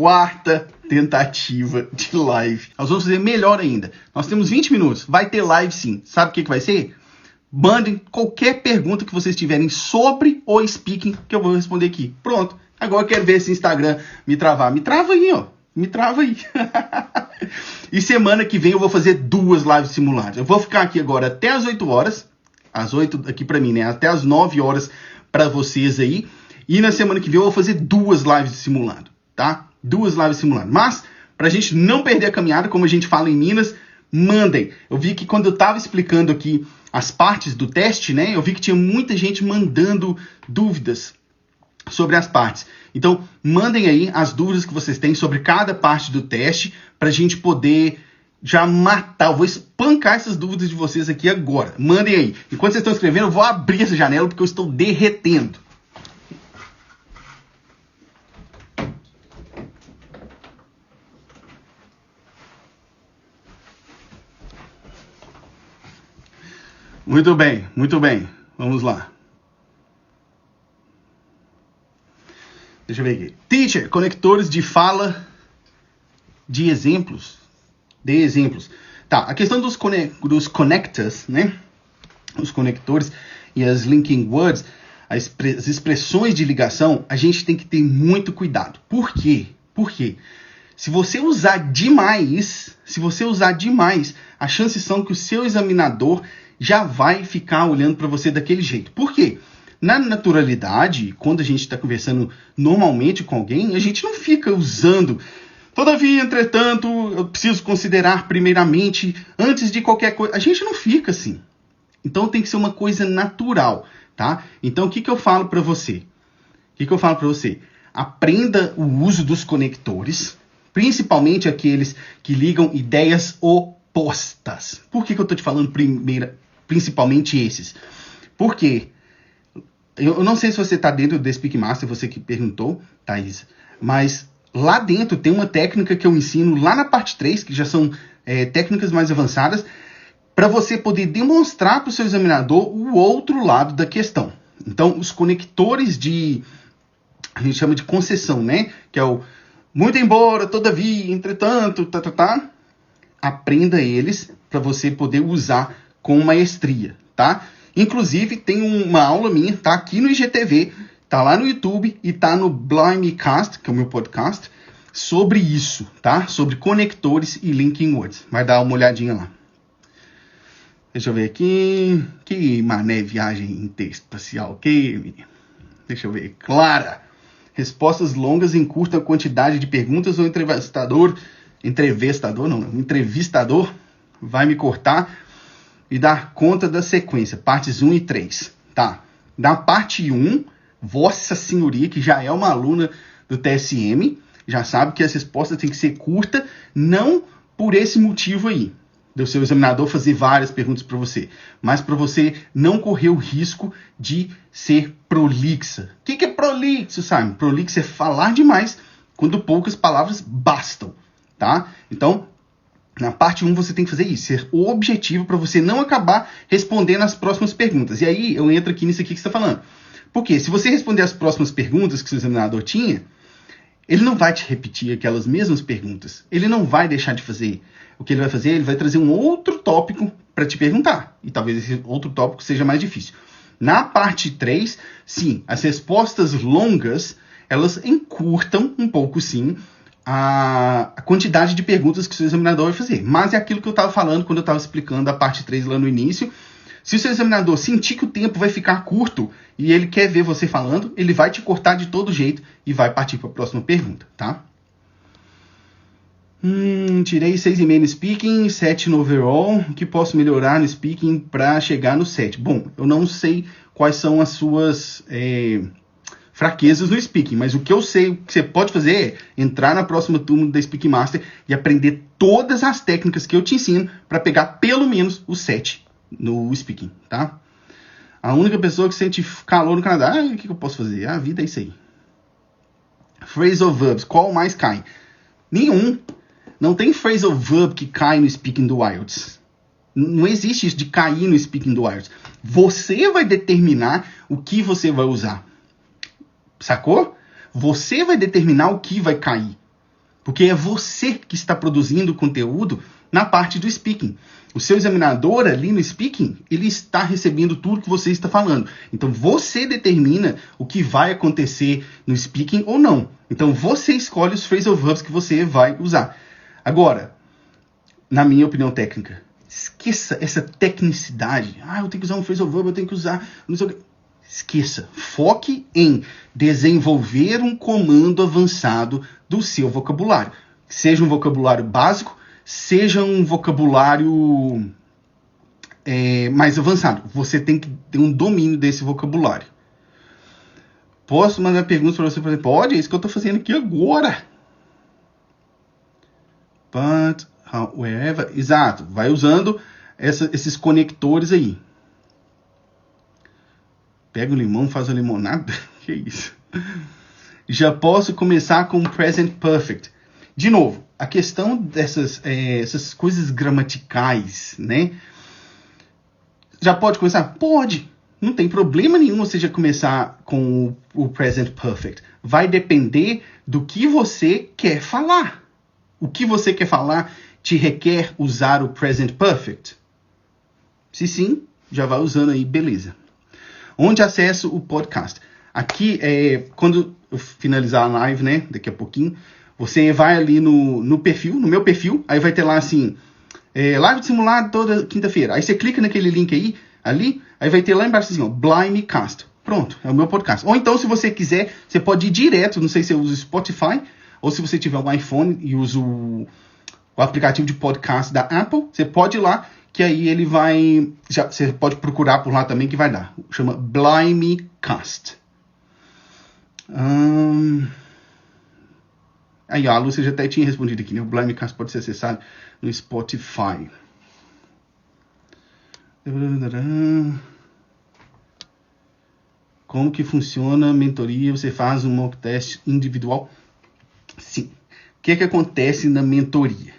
quarta tentativa de live. Nós vamos fazer melhor ainda. Nós temos 20 minutos. Vai ter live sim. Sabe o que vai ser? Mandem qualquer pergunta que vocês tiverem sobre o speaking que eu vou responder aqui. Pronto. Agora eu quero ver esse Instagram me travar. Me trava aí, ó. Me trava aí. E semana que vem eu vou fazer 2 lives simuladas. Eu vou ficar aqui agora até as 8 horas. Às 8 aqui pra mim, né? Até as 9 horas pra vocês aí. E na semana que vem eu vou fazer 2 lives de simulado, tá? 2 lives simuladas. Mas, pra gente não perder a caminhada, como a gente fala em Minas, mandem. Eu vi que quando eu tava explicando aqui as partes do teste, né? Eu vi que tinha muita gente mandando dúvidas sobre as partes. Então, mandem aí as dúvidas que vocês têm sobre cada parte do teste pra gente poder já matar. Eu vou espancar essas dúvidas de vocês aqui agora. Mandem aí. Enquanto vocês estão escrevendo, eu vou abrir essa janela porque eu estou derretendo. Muito bem, muito bem. Vamos lá. Deixa eu ver aqui. Teacher, conectores de fala de exemplos. De exemplos. Tá, a questão dos connectors, né? Os conectores e as linking words, as expressões de ligação, a gente tem que ter muito cuidado. Por quê? Por quê? Se você usar demais, as chances são que o seu examinador já vai ficar olhando para você daquele jeito. Por quê? Na naturalidade, quando a gente está conversando normalmente com alguém, a gente não fica usando. Todavia, entretanto, eu preciso considerar primeiramente, antes de qualquer coisa. A gente não fica assim. Então tem que ser uma coisa natural, tá? Então o que eu falo para você? Aprenda o uso dos conectores, principalmente aqueles que ligam ideias opostas. Por que eu tô te falando principalmente esses? Porque eu não sei se você está dentro do Speak Master, você que perguntou, Thaís, mas lá dentro tem uma técnica que eu ensino lá na parte 3, que já são técnicas mais avançadas, para você poder demonstrar para o seu examinador o outro lado da questão. Então, os conectores a gente chama de concessão, né? Que é o muito embora, todavia, entretanto, Aprenda eles para você poder usar com maestria, tá? Inclusive, tem uma aula minha, tá aqui no IGTV, tá lá no YouTube e tá no Blimecast, que é o meu podcast, sobre isso, tá? Sobre conectores e linking words. Vai dar uma olhadinha lá. Deixa eu ver aqui. Que mané viagem interespacial. Que, menino? Deixa eu ver. Clara. Respostas longas encurtam a quantidade de perguntas ou entrevistador vai me cortar e dar conta da sequência, partes 1 e 3, tá? Na parte 1, Vossa Senhoria, que já é uma aluna do TSM, já sabe que as respostas têm que ser curtas, não por esse motivo aí, do seu examinador fazer várias perguntas para você, mas para você não correr o risco de ser prolixa. O que é prolixo, Simon? Prolixo é falar demais quando poucas palavras bastam, tá? Então, na parte 1 você tem que fazer isso, ser objetivo para você não acabar respondendo as próximas perguntas. E aí eu entro aqui nisso aqui que você está falando. Porque se você responder as próximas perguntas que o seu examinador tinha, ele não vai te repetir aquelas mesmas perguntas. Ele não vai deixar de fazer. O que ele vai fazer? Ele vai trazer um outro tópico para te perguntar. E talvez esse outro tópico seja mais difícil. Na parte 3, sim, as respostas longas, elas encurtam um pouco, sim, a quantidade de perguntas que o seu examinador vai fazer. Mas é aquilo que eu estava falando quando eu estava explicando a parte 3 lá no início. Se o seu examinador sentir que o tempo vai ficar curto e ele quer ver você falando, ele vai te cortar de todo jeito e vai partir para a próxima pergunta, tá? Tirei 6,5 no speaking, 7 no overall. O que posso melhorar no speaking para chegar no 7? Bom, eu não sei quais são as suas fraquezas no speaking, mas o que eu sei que você pode fazer é entrar na próxima turma da Speak Master e aprender todas as técnicas que eu te ensino para pegar pelo menos o 7 no speaking, tá? A única pessoa que sente calor no Canadá, o que eu posso fazer? A vida é isso aí. Phrasal verbs, qual mais cai? Nenhum. Não tem phrasal verb que cai no speaking do IELTS. Não existe isso de cair no speaking do IELTS. Você vai determinar o que você vai usar. Sacou? Você vai determinar o que vai cair. Porque é você que está produzindo conteúdo na parte do speaking. O seu examinador ali no speaking, ele está recebendo tudo que você está falando. Então, você determina o que vai acontecer no speaking ou não. Então, você escolhe os phrasal verbs que você vai usar. Agora, na minha opinião técnica, esqueça essa tecnicidade. Eu tenho que usar um phrasal verb, eu tenho que usar... Não sei o que. Esqueça. Foque em desenvolver um comando avançado do seu vocabulário. Seja um vocabulário básico, seja um vocabulário mais avançado. Você tem que ter um domínio desse vocabulário. Posso mandar perguntas para você? Pode, é isso que eu estou fazendo aqui agora. But, however... Exato, vai usando esses conectores aí. Pega o limão, faz a limonada. Que isso? Já posso começar com o present perfect. De novo, a questão dessas essas coisas gramaticais, né? Já pode começar? Pode. Não tem problema nenhum você já começar com o present perfect. Vai depender do que você quer falar. O que você quer falar te requer usar o present perfect? Se sim, já vai usando aí, beleza. Onde acesso o podcast? Aqui, quando eu finalizar a live, né, daqui a pouquinho, você vai ali no perfil, no meu perfil, aí vai ter lá assim, live de simulado toda quinta-feira. Aí você clica naquele link aí vai ter lá embaixo assim, ó, Blimecast. Pronto, é o meu podcast. Ou então, se você quiser, você pode ir direto, não sei se você usa o Spotify, ou se você tiver um iPhone e usa o aplicativo de podcast da Apple, você pode ir lá, que aí ele vai... você pode procurar por lá também que vai dar. Chama Blimecast. Aí, a Lúcia já até tinha respondido aqui, né? O Blimecast pode ser acessado no Spotify. Como que funciona a mentoria? Você faz um mock test individual? Sim. O que acontece na mentoria?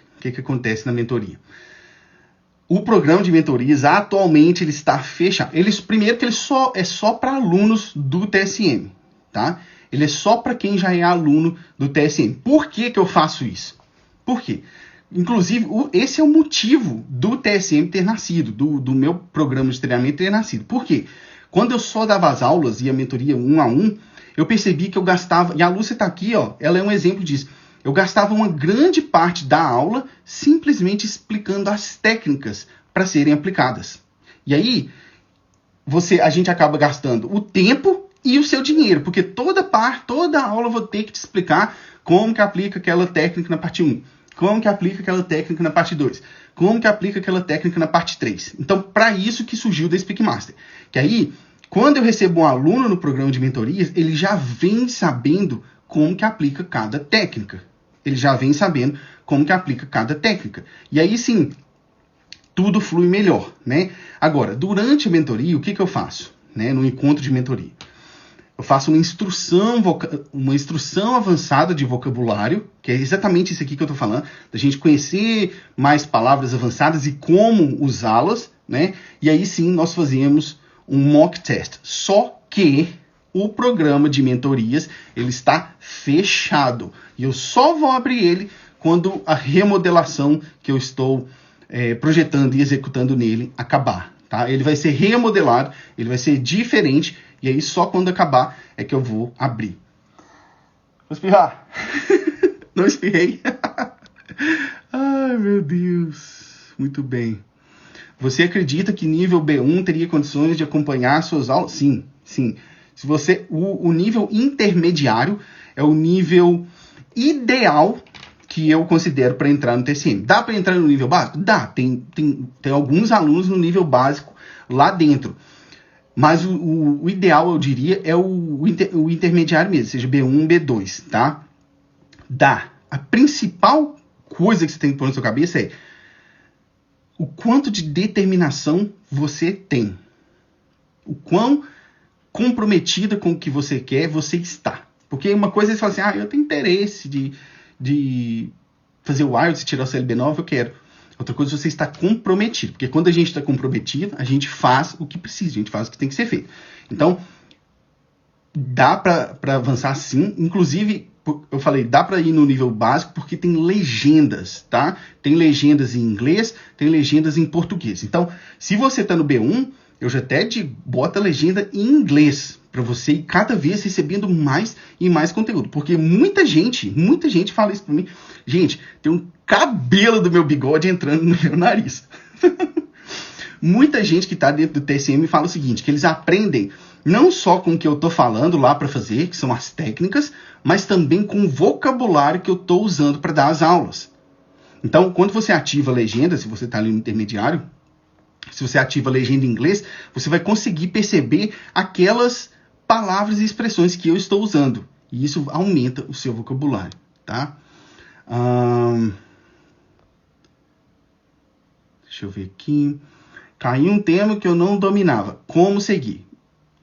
O programa de mentorias, atualmente, ele está fechado. Primeiro que ele é só para alunos do TSM, tá? Ele é só para quem já é aluno do TSM. Por que eu faço isso? Por quê? Inclusive, esse é o motivo do TSM ter nascido, do meu programa de treinamento ter nascido. Por quê? Quando eu só dava as aulas e a mentoria 1 a 1, eu percebi que eu gastava... E a Lúcia está aqui, ó, ela é um exemplo disso. Eu gastava uma grande parte da aula simplesmente explicando as técnicas para serem aplicadas. E aí, a gente acaba gastando o tempo e o seu dinheiro, porque toda aula eu vou ter que te explicar como que aplica aquela técnica na parte 1, como que aplica aquela técnica na parte 2, como que aplica aquela técnica na parte 3. Então, para isso que surgiu da Speak Master. Que aí, quando eu recebo um aluno no programa de mentorias, ele já vem sabendo como que aplica cada técnica. E aí sim, tudo flui melhor, né? Agora, durante a mentoria, o que eu faço? Né? No encontro de mentoria. Eu faço uma instrução avançada de vocabulário, que é exatamente isso aqui que eu estou falando, da gente conhecer mais palavras avançadas e como usá-las, né? E aí sim, nós fazemos um mock test. Só que o programa de mentorias, ele está fechado. E eu só vou abrir ele quando a remodelação que eu estou projetando e executando nele acabar. Tá? Ele vai ser remodelado, ele vai ser diferente, e aí só quando acabar é que eu vou abrir. Vou espirrar. Não espirrei. Ai, meu Deus. Muito bem. Você acredita que nível B1 teria condições de acompanhar suas aulas? Sim, sim. Se você, o nível intermediário é o nível ideal que eu considero para entrar no TSM. Dá para entrar no nível básico? Dá. Tem alguns alunos no nível básico lá dentro. Mas o ideal, eu diria, é o intermediário mesmo, seja B1, B2, tá? Dá. A principal coisa que você tem que pôr na sua cabeça é o quanto de determinação você tem. O quão comprometida com o que você quer você está. Porque uma coisa é você falar assim, eu tenho interesse de fazer o IELTS e tirar o CLB9, eu quero. Outra coisa é você estar comprometido. Porque quando a gente está comprometido, a gente faz o que precisa, a gente faz o que tem que ser feito. Então, dá para avançar sim. Inclusive, eu falei, dá para ir no nível básico porque tem legendas, tá? Tem legendas em inglês, tem legendas em português. Então, se você tá no B1, eu já até boto a legenda em inglês para você ir cada vez recebendo mais e mais conteúdo. Porque muita gente fala isso para mim. Gente, tem um cabelo do meu bigode entrando no meu nariz. Muita gente que tá dentro do TSM fala o seguinte, que eles aprendem não só com o que eu tô falando lá para fazer, que são as técnicas, mas também com o vocabulário que eu tô usando para dar as aulas. Então, quando você ativa a legenda, se você tá ali no intermediário, se você ativa a legenda em inglês, você vai conseguir perceber aquelas palavras e expressões que eu estou usando. E isso aumenta o seu vocabulário, tá? Deixa eu ver aqui. Caiu um tema que eu não dominava. Como seguir?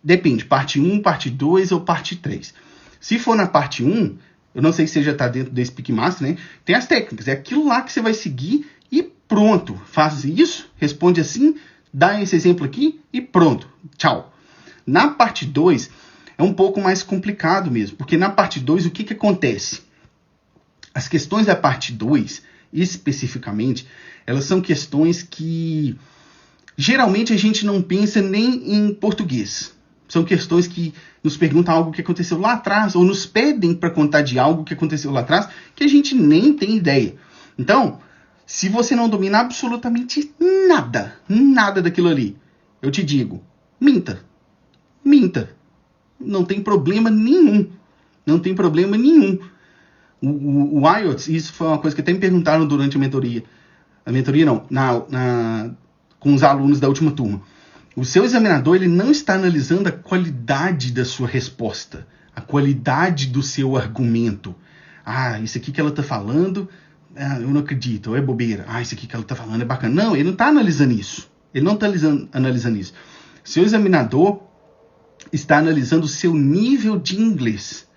Depende, parte 1, parte 2 ou parte 3. Se for na parte 1, eu não sei se você já está dentro do Speak Master, né? Tem as técnicas, é aquilo lá que você vai seguir e pronto. Faz isso, responde assim, dá esse exemplo aqui e pronto. Tchau. Na parte 2, é um pouco mais complicado mesmo, porque na parte 2, o que acontece? As questões da parte 2, especificamente, elas são questões que geralmente a gente não pensa nem em português. São questões que nos perguntam algo que aconteceu lá atrás, ou nos pedem para contar de algo que aconteceu lá atrás, que a gente nem tem ideia. Então, se você não domina absolutamente nada daquilo ali, eu te digo, minta. Não tem problema nenhum. O IELTS, isso foi uma coisa que até me perguntaram durante a mentoria. A mentoria não, com os alunos da última turma. O seu examinador, ele não está analisando a qualidade da sua resposta, a qualidade do seu argumento. Isso aqui que ela está falando, eu não acredito, é bobeira. Isso aqui que ela está falando é bacana. Não, ele não está analisando isso. Seu examinador está analisando o seu nível de inglês.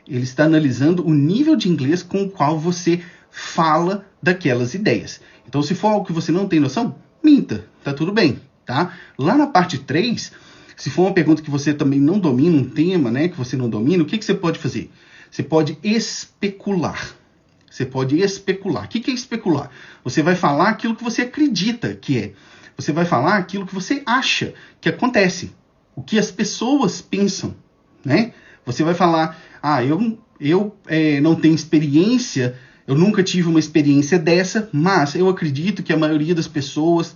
Ele está analisando o nível de inglês com o qual você fala daquelas ideias. Então, se for algo que você não tem noção, minta, tá tudo bem, tá? Lá na parte 3, se for uma pergunta que você também não domina, um tema, né, que você não domina, o que você pode fazer? Você pode especular. O que é especular? Você vai falar aquilo que você acredita que é. Você vai falar aquilo que você acha que acontece. O que as pessoas pensam, né? Você vai falar, eu não tenho experiência, eu nunca tive uma experiência dessa, mas eu acredito que a maioria das pessoas...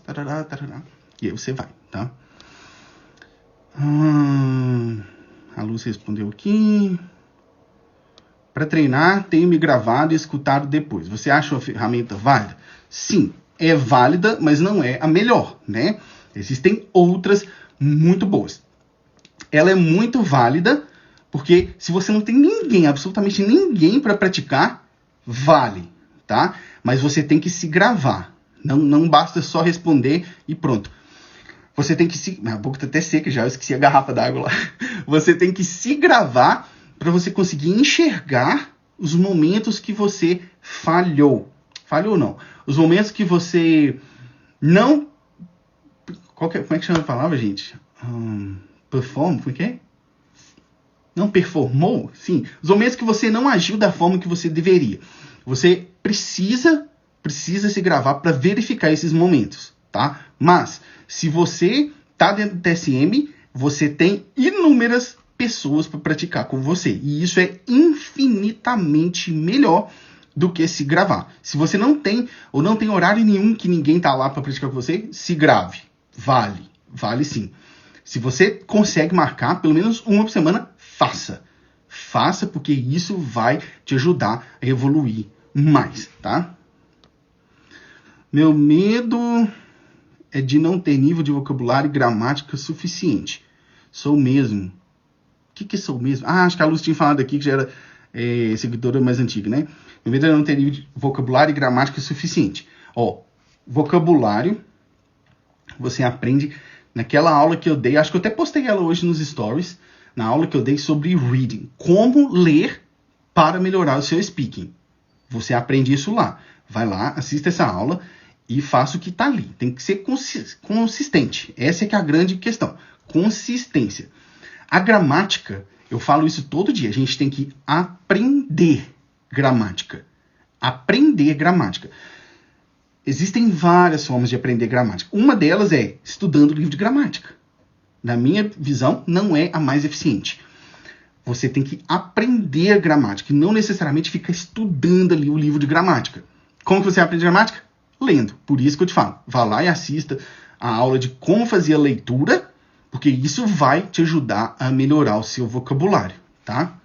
E aí você vai, tá? A Lúcia respondeu aqui. Para treinar, tenho me gravado e escutado depois. Você acha uma ferramenta válida? Sim, é válida, mas não é a melhor, né? Existem outras muito boas. Ela é muito válida, porque se você não tem ninguém, absolutamente ninguém para praticar, vale, tá? Mas você tem que se gravar. Não basta só responder e pronto. Você tem que se... A boca tá até seca já, eu esqueci a garrafa d'água lá. Você tem que se gravar para você conseguir enxergar os momentos que você falhou. Falhou não. Os momentos que você não... Como é que chama a palavra, gente? Perform, por quê? Não performou? Sim. Os momentos que você não agiu da forma que você deveria. Você precisa se gravar para verificar esses momentos, tá? Mas, se você tá dentro do TSM, você tem inúmeras pessoas para praticar com você. E isso é infinitamente melhor do que se gravar. Se você não tem, ou não tem horário nenhum que ninguém tá lá para praticar com você, se grave. Vale sim. Se você consegue marcar pelo menos uma por semana, faça. Faça, porque isso vai te ajudar a evoluir mais, tá? Meu medo é de não ter nível de vocabulário e gramática suficiente. Sou mesmo. O que sou mesmo? Acho que a Luz tinha falado aqui, que já era seguidora mais antiga, né? Meu medo é não ter nível de vocabulário e gramática suficiente. Vocabulário, você aprende naquela aula que eu dei, acho que eu até postei ela hoje nos stories, na aula que eu dei sobre reading. Como ler para melhorar o seu speaking. Você aprende isso lá. Vai lá, assista essa aula e faça o que está ali. Tem que ser consistente. Essa é que é a grande questão. Consistência. A gramática, Eu falo isso todo dia. A gente tem que aprender gramática. Aprender gramática. Existem várias formas de aprender gramática. Uma delas é estudando o livro de gramática. Na minha visão, não é a mais eficiente. Você tem que aprender a gramática e não necessariamente ficar estudando ali o livro de gramática. Como que você aprende gramática? Lendo. Por isso que eu te falo. Vá lá e assista a aula de como fazer a leitura, porque isso vai te ajudar a melhorar o seu vocabulário, tá?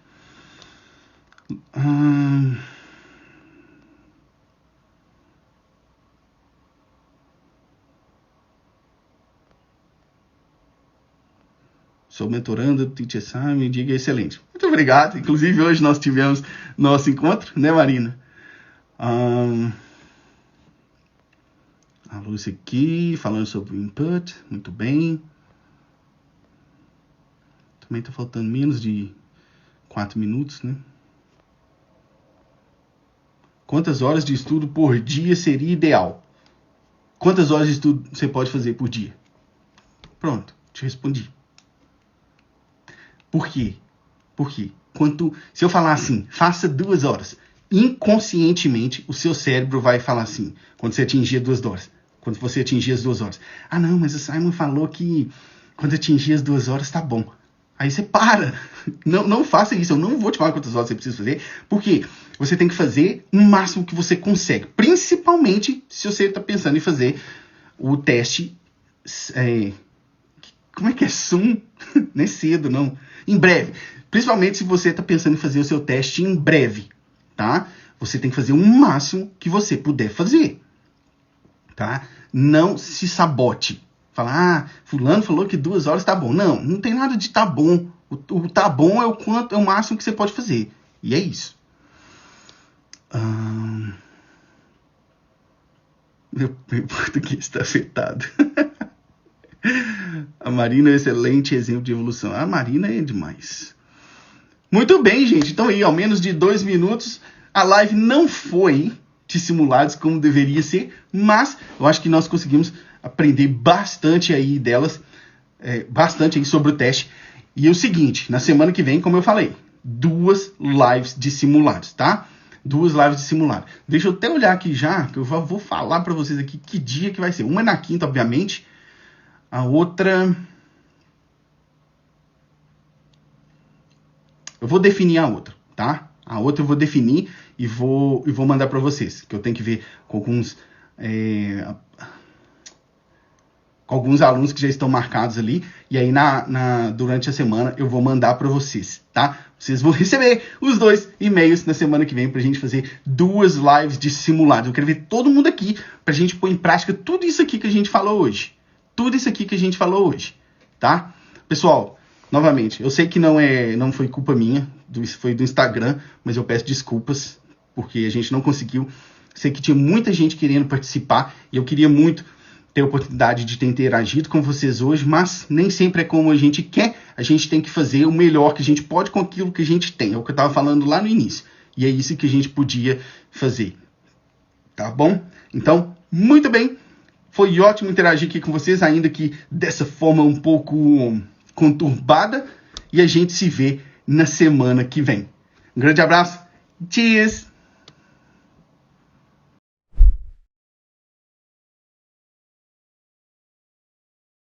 Sou mentorando, Teacher Simon, diga excelente. Muito obrigado. Inclusive, hoje nós tivemos nosso encontro, né, Marina? A Lúcia aqui, falando sobre o input. Muito bem. Também está faltando menos de 4 minutos, né? Quantas horas de estudo por dia seria ideal? Quantas horas de estudo você pode fazer por dia? Pronto, te respondi. Por quê? Porque se eu falar assim, faça 2 horas, inconscientemente o seu cérebro vai falar assim, quando você atingir 2 horas. Quando você atingir as 2 horas. Ah, não, mas o Simon falou que quando atingir as 2 horas tá bom. Aí você para. Não faça isso. Eu não vou te falar quantas horas você precisa fazer. Porque você tem que fazer o máximo que você consegue. Principalmente se você está pensando em fazer o teste. Como é que é? Soon? Nem cedo, não. Em breve. Principalmente se você está pensando em fazer o seu teste em breve. Tá? Você tem que fazer o máximo que você puder fazer. Tá? Não se sabote. Falar, fulano falou que 2 horas tá bom. Não tem nada de tá bom. O tá bom é o máximo que você pode fazer. E é isso. Meu português está afetado. A Marina é um excelente exemplo de evolução. A Marina é demais. Muito bem, gente. Então aí, ao menos de 2 minutos, a live não foi de simulados como deveria ser, mas eu acho que nós conseguimos aprender bastante aí delas, bastante aí sobre o teste. E é o seguinte, na semana que vem, como eu falei, 2 lives de simulados, tá? 2 lives de simulado. Deixa eu até olhar aqui já, que eu vou falar para vocês aqui que dia que vai ser. Uma é na quinta, obviamente. A outra... Eu vou definir a outra, tá? A outra eu vou definir e vou mandar para vocês. Que eu tenho que ver com alguns alunos que já estão marcados ali. E aí, durante a semana, eu vou mandar para vocês, tá? Vocês vão receber os 2 e-mails na semana que vem pra gente fazer 2 lives de simulado. Eu quero ver todo mundo aqui pra gente pôr em prática tudo isso aqui que a gente falou hoje. Tudo isso aqui que a gente falou hoje, tá? Pessoal, novamente, eu sei que não foi culpa minha, foi do Instagram, mas eu peço desculpas, porque a gente não conseguiu. Sei que tinha muita gente querendo participar, e eu queria muito ter a oportunidade de ter interagido com vocês hoje, mas nem sempre é como a gente quer. A gente tem que fazer o melhor que a gente pode com aquilo que a gente tem. É o que eu estava falando lá no início. E é isso que a gente podia fazer. Tá bom? Então, muito bem. Foi ótimo interagir aqui com vocês, ainda que dessa forma um pouco conturbada. E a gente se vê na semana que vem. Um grande abraço. Cheers!